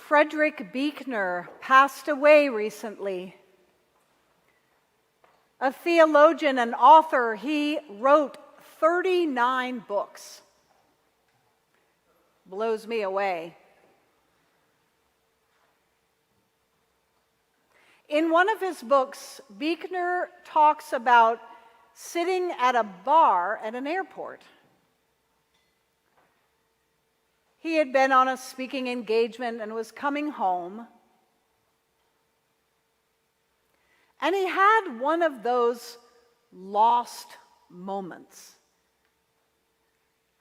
Frederick Buechner passed away recently. A theologian and author, he wrote 39 books. Blows me away. In one of his books, Buechner talks about sitting at a bar at an airport. He had been on a speaking engagement and was coming home. And he had one of those lost moments.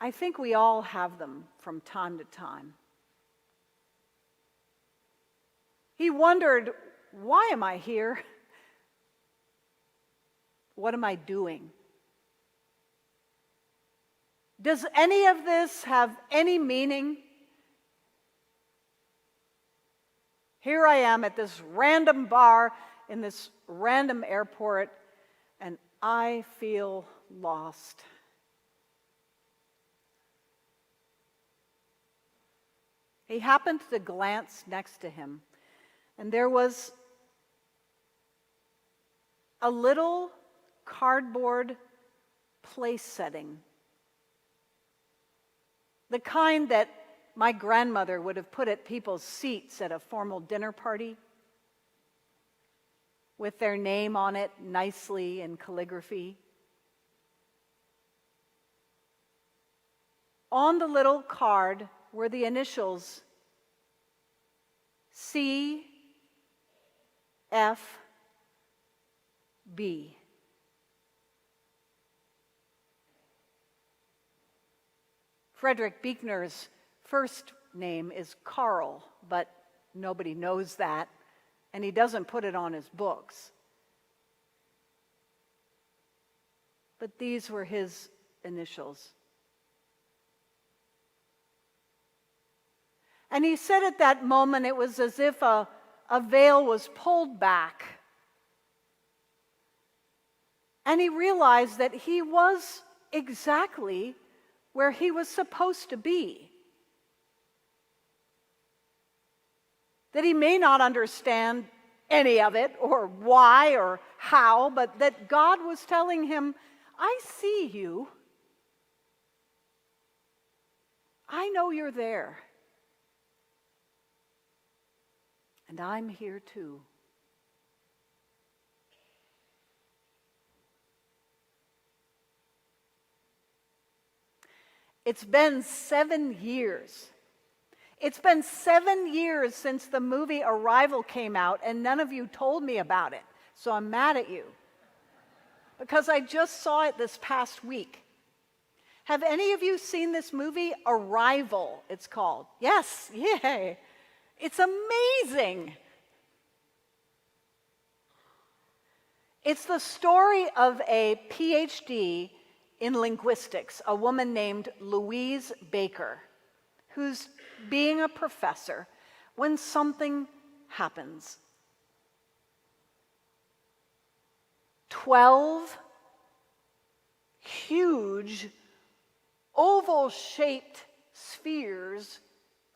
I think we all have them from time to time. He wondered, why am I here? What am I doing? Does any of this have any meaning? Here I am at this random bar in this random airport, and I feel lost. He happened to glance next to him, and there was a little cardboard place setting. The kind that my grandmother would have put at people's seats at a formal dinner party, with their name on it nicely in calligraphy. On the little card were the initials C, F, B. Frederick Buechner's first name is Carroll, but nobody knows that, and he doesn't put it on his books. But these were his initials. And he said at that moment it was as if a veil was pulled back. And he realized that he was exactly where he was supposed to be. That he may not understand any of it, or why, or how, but that God was telling him, I see you. I know you're there. And I'm here too. It's been 7 years. It's been 7 years since the movie Arrival came out, and none of you told me about it. So I'm mad at you. Because I just saw it this past week. Have any of you seen this movie? Arrival, it's called. Yes, yay. It's amazing. It's the story of a PhD in linguistics, a woman named Louise Baker, who's being a professor when something happens. 12 huge oval-shaped spheres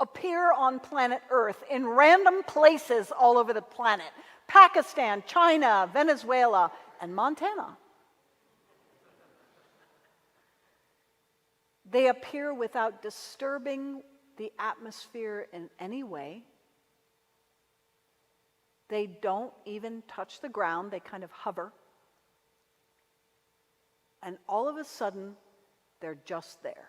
appear on planet Earth in random places all over the planet. Pakistan, China, Venezuela, and Montana. They appear without disturbing the atmosphere in any way. They don't even touch the ground, they kind of hover. And all of a sudden, they're just there.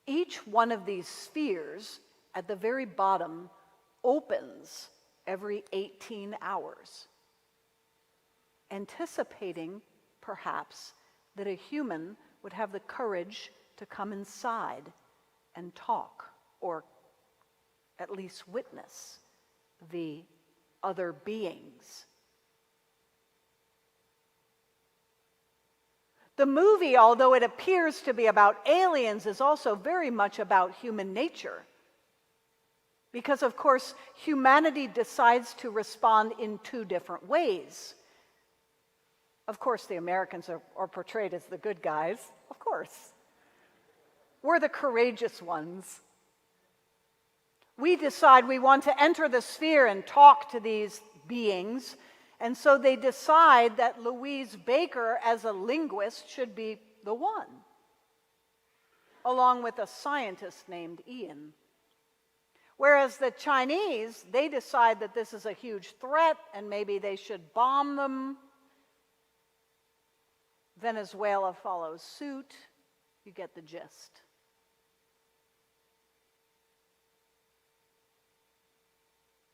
Each one of these spheres at the very bottom opens every 18 hours, anticipating perhaps that a human would have the courage to come inside and talk, or at least witness the other beings. The movie, although it appears to be about aliens, is also very much about human nature. Because, of course, humanity decides to respond in two different ways. Of course, the Americans are portrayed as the good guys, of course. We're the courageous ones. We decide we want to enter the sphere and talk to these beings, and so they decide that Louise Baker, as a linguist, should be the one, along with a scientist named Ian. Whereas the Chinese, they decide that this is a huge threat and maybe they should bomb them. Venezuela follows suit. You get the gist.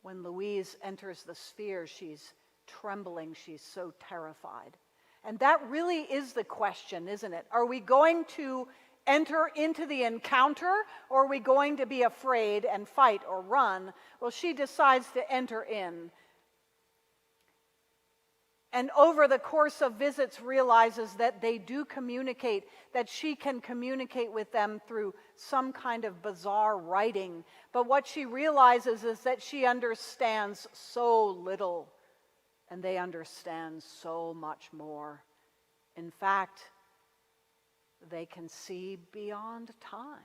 When Louise enters the sphere, she's trembling. She's so terrified. And that really is the question, isn't it? Are we going to enter into the encounter, or are we going to be afraid and fight or run? Well, she decides to enter in. And over the course of visits realizes that they do communicate, that she can communicate with them through some kind of bizarre writing. But what she realizes is that she understands so little, and they understand so much more. In fact, they can see beyond time.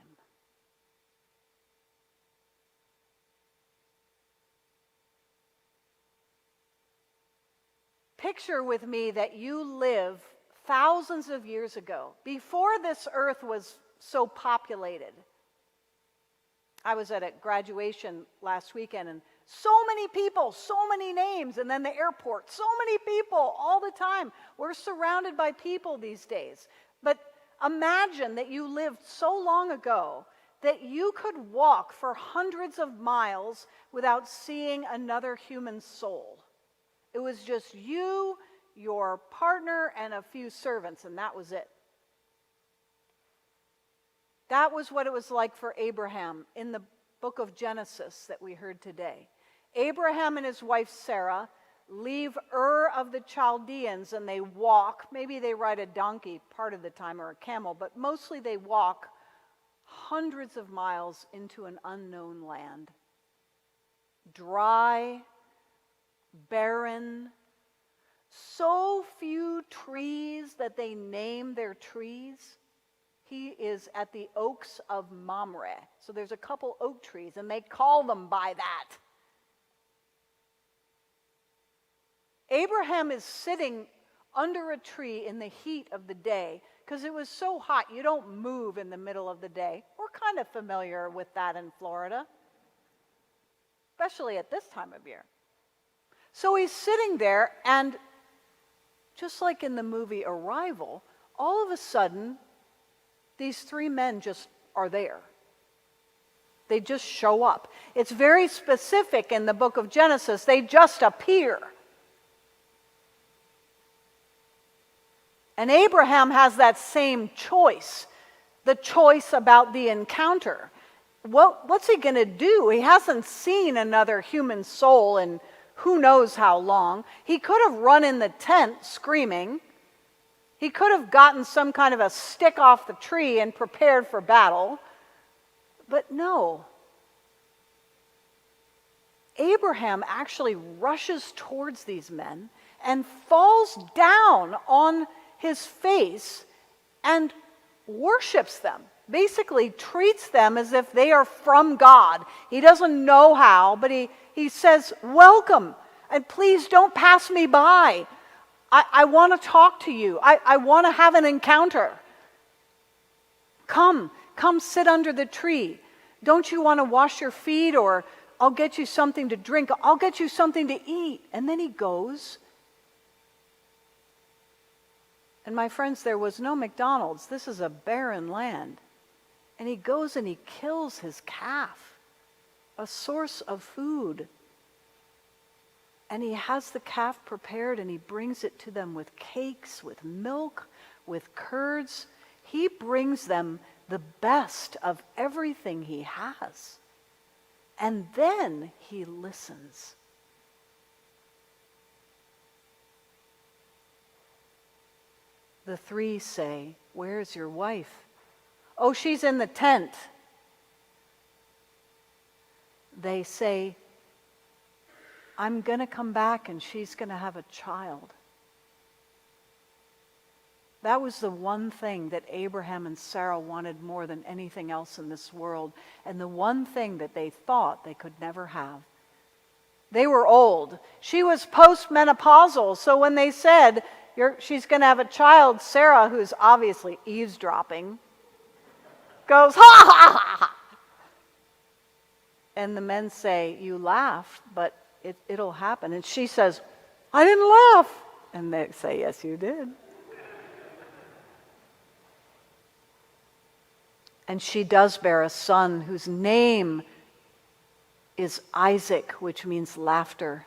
Picture with me that you live thousands of years ago, before this earth was so populated. I was at a graduation last weekend, and so many people, so many names, and then the airport, so many people all the time. We're surrounded by people these days. But imagine that you lived so long ago that you could walk for hundreds of miles without seeing another human soul. It was just you, your partner, and a few servants, and that was it. That was what it was like for Abraham in the book of Genesis that we heard today. Abraham and his wife Sarah leave Ur of the Chaldeans and they walk. Maybe they ride a donkey part of the time or a camel, but mostly they walk hundreds of miles into an unknown land. Dry, barren, so few trees that they name their trees. He is at the oaks of Mamre. So there's a couple oak trees, and they call them by that. Abraham is sitting under a tree in the heat of the day because it was so hot you don't move in the middle of the day. We're kind of familiar with that in Florida, especially at this time of year. So he's sitting there, and just like in the movie Arrival, all of a sudden, these three men just are there. They just show up. It's very specific in the book of Genesis. They just appear. And Abraham has that same choice, the choice about the encounter. What's he going to do? He hasn't seen another human soul in who knows how long. He could have run in the tent screaming. He could have gotten some kind of a stick off the tree and prepared for battle. But no. Abraham actually rushes towards these men and falls down on his face and worships them. Basically treats them as if they are from God. He doesn't know how, but he says, "Welcome, and please don't pass me by. I want to talk to you. I want to have an encounter. Come sit under the tree. Don't you want to wash your feet, or I'll get you something to drink. I'll get you something to eat." And then he goes. And my friends, there was no McDonald's. This is a barren land. And he goes and he kills his calf, a source of food. And he has the calf prepared, and he brings it to them with cakes, with milk, with curds. He brings them the best of everything he has. And then he listens. The three say, "Where's your wife?" "Oh, she's in the tent." They say, "I'm going to come back and she's going to have a child." That was the one thing that Abraham and Sarah wanted more than anything else in this world, and the one thing that they thought they could never have. They were old. She was postmenopausal, so when they said, she's going to have a child, Sarah, who's obviously eavesdropping, goes, ha ha ha ha. And the men say, you laughed, but it'll happen. And she says, I didn't laugh. And they say, yes, you did. And she does bear a son whose name is Isaac, which means laughter.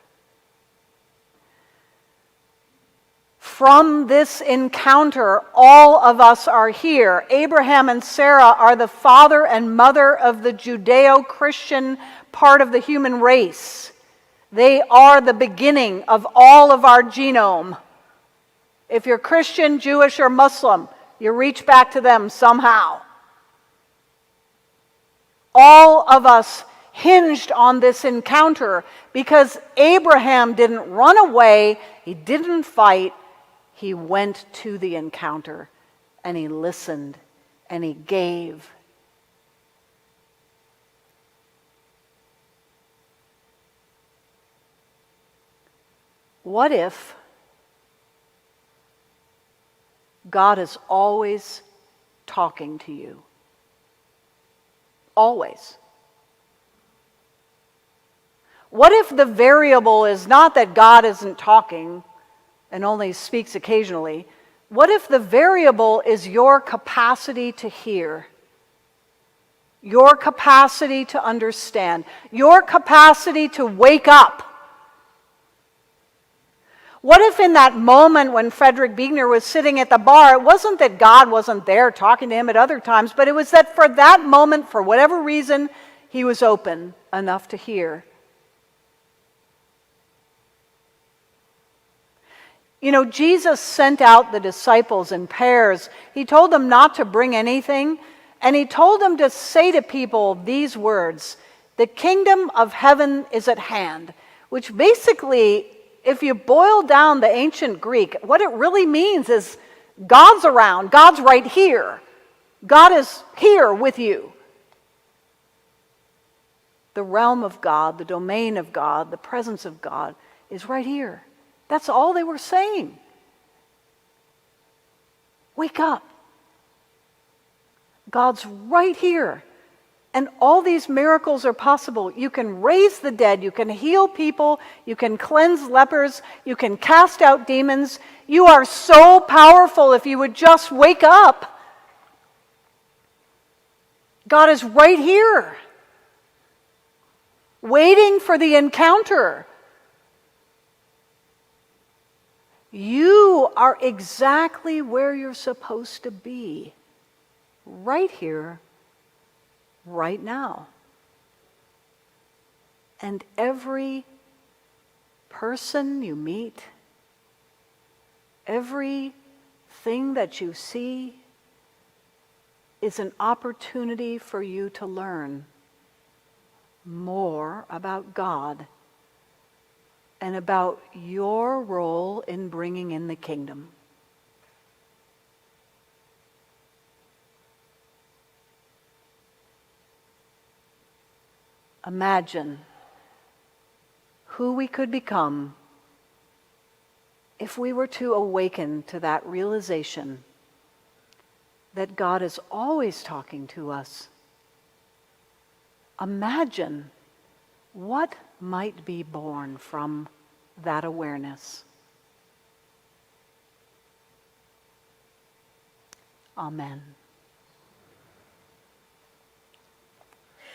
From this encounter, all of us are here. Abraham and Sarah are the father and mother of the Judeo-Christian part of the human race. They are the beginning of all of our genome. If you're Christian, Jewish, or Muslim, you reach back to them somehow. All of us hinged on this encounter because Abraham didn't run away, he didn't fight, he went to the encounter and he listened and he gave. What if God is always talking to you? Always. What if the variable is not that God isn't talking and only speaks occasionally? What if the variable is your capacity to hear, your capacity to understand, your capacity to wake up? What if in that moment when Frederick Buechner was sitting at the bar, it wasn't that God wasn't there talking to him at other times, but it was that for that moment, for whatever reason, he was open enough to hear. You know, Jesus sent out the disciples in pairs. He told them not to bring anything, and he told them to say to people these words, "The kingdom of heaven is at hand," which basically, if you boil down the ancient Greek, what it really means is God's around, God's right here. God is here with you. The realm of God, the domain of God, the presence of God is right here. That's all they were saying. Wake up. God's right here. And all these miracles are possible. You can raise the dead, you can heal people, you can cleanse lepers, you can cast out demons. You are so powerful if you would just wake up. God is right here, waiting for the encounter. You are exactly where you're supposed to be, right here, right now. And every person you meet, everything that you see is an opportunity for you to learn more about God and about your role in bringing in the kingdom. Imagine who we could become if we were to awaken to that realization that God is always talking to us. Imagine what might be born from that awareness. Amen.